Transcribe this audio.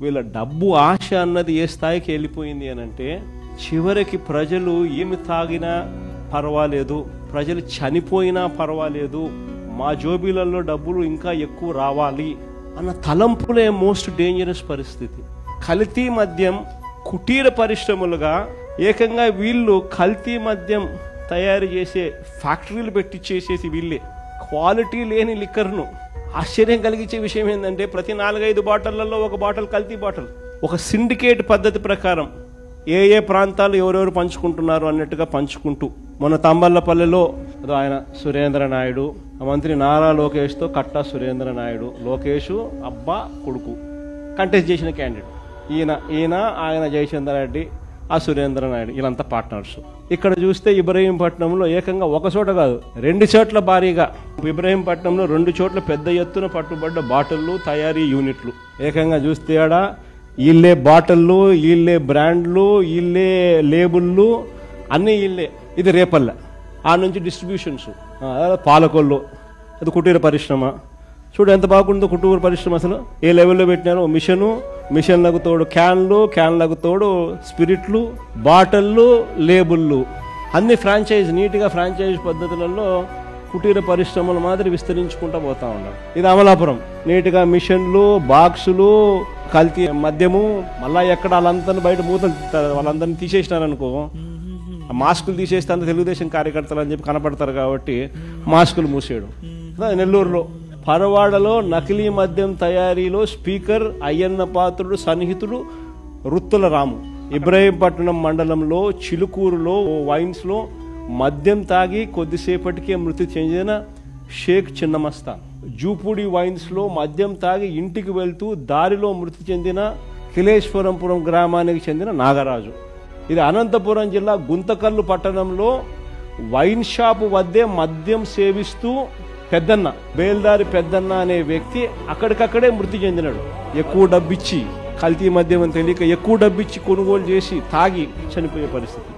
వీళ్ళ డబ్బు ఆశ అన్నది ఏ స్థాయికి వెళ్ళిపోయింది అని అంటే, చివరికి ప్రజలు ఏమి తాగినా పర్వాలేదు, ప్రజలు చనిపోయినా పర్వాలేదు, మా జోబీలలో డబ్బులు ఇంకా ఎక్కువ రావాలి అన్న తలంపులే మోస్ట్ డేంజరస్ పరిస్థితి. కల్తీ మద్యం కుటీర పరిశ్రమలుగా ఏకంగా వీళ్ళు కల్తీ మద్యం తయారు చేసే ఫ్యాక్టరీలు పెట్టించేసేసి వీళ్ళే క్వాలిటీ లేని లిక్కర్ను. ఆశ్చర్యం కలిగించే విషయం ఏంటంటే, ప్రతి 4-5 బాటిళ్లలో ఒక బాటిల్ కల్తీ బాటిల్. ఒక సిండికేట్ పద్ధతి ప్రకారం ఏ ప్రాంతాలు ఎవరెవరు పంచుకుంటున్నారు అన్నట్టుగా పంచుకుంటూ, మన తంబళ్ళపల్లెలో ఆయన సురేంద్ర నాయుడు, మంత్రి నారా లోకేష్తో కట్టా సురేంద్ర నాయుడు, లోకేష్ అబ్బా కొడుకు కంటెస్ట్ చేసిన క్యాండిడేట్, ఆయన జయచంద్ర రెడ్డి, ఆ సురేంద్ర నాయుడు, వీళ్ళంతా పార్ట్నర్స్. ఇక్కడ చూస్తే ఇబ్రహీంపట్నంలో ఏకంగా ఒక చోట కాదు 2 చోట్ల భారీగా, ఇబ్రహీంపట్నంలో 2 చోట్ల పెద్ద ఎత్తున పట్టుబడ్డ బాటిళ్ళు, తయారీ యూనిట్లు. ఏకంగా చూస్తే ఆడ వీళ్ళే బాటిళ్ళు, వీళ్ళే బ్రాండ్లు, వీళ్ళే లేబుళ్ళు, అన్నీ వీళ్ళే. ఇది రేపల్లె. ఆ నుంచి డిస్ట్రిబ్యూషన్స్, పాలకొల్లు, అది కుటీర పరిశ్రమ. చూడు ఎంత బాగుందో కుటీర పరిశ్రమ, అసలు ఏ లెవెల్లో పెట్టినారో. మిషన్లకు తోడు క్యాన్లకు తోడు స్పిరిట్లు, బాటిళ్ళు, లేబుళ్ళు, అన్ని ఫ్రాంచైజ్, నీట్గా ఫ్రాంచైజ్ పద్ధతులలో కుటీర పరిశ్రమల మాదిరి విస్తరించుకుంటూ పోతా ఉన్నారు. ఇది అమలాపురం, నీట్గా మిషన్లు, బాక్సులు, కల్తీ మద్యము. మళ్ళా ఎక్కడ వాళ్ళందరినీ బయట మూతలు, వాళ్ళందరినీ తీసేసినారనుకో, మాస్కులు తీసేస్తే అంత తెలుగుదేశం కార్యకర్తలు అని చెప్పి కనపడతారు కాబట్టి మాస్కులు మూసేయడం. నెల్లూరులో పరవాడలో నకిలీ మద్యం తయారీలో స్పీకర్ అయ్యన్న పాత్రుడు సన్నిహితుడు రుత్తుల రాము. ఇబ్రహీంపట్నం మండలంలో చిలుకూరులో వైన్స్లో మద్యం తాగి కొద్దిసేపటికే మృతి చెందిన షేక్ చిన్నమస్తాన్. జూపూడి వైన్స్లో మద్యం తాగి ఇంటికి వెళ్తూ దారిలో మృతి చెందిన కిలేశ్వరంపురం గ్రామానికి చెందిన నాగరాజు. ఇది అనంతపురం జిల్లా గుంతకల్లు పట్టణంలో వైన్ షాపు వద్దే మద్యం సేవిస్తూ పెద్దన్న, బేల్దారి పెద్దన్న అనే వ్యక్తి అక్కడికక్కడే మృతి చెందినాడు. ఎక్కువ డబ్బిచ్చి, కల్తీ మద్యం అని తెలియక ఎక్కువ డబ్బిచ్చి కొనుగోలు చేసి తాగి చనిపోయే పరిస్థితి.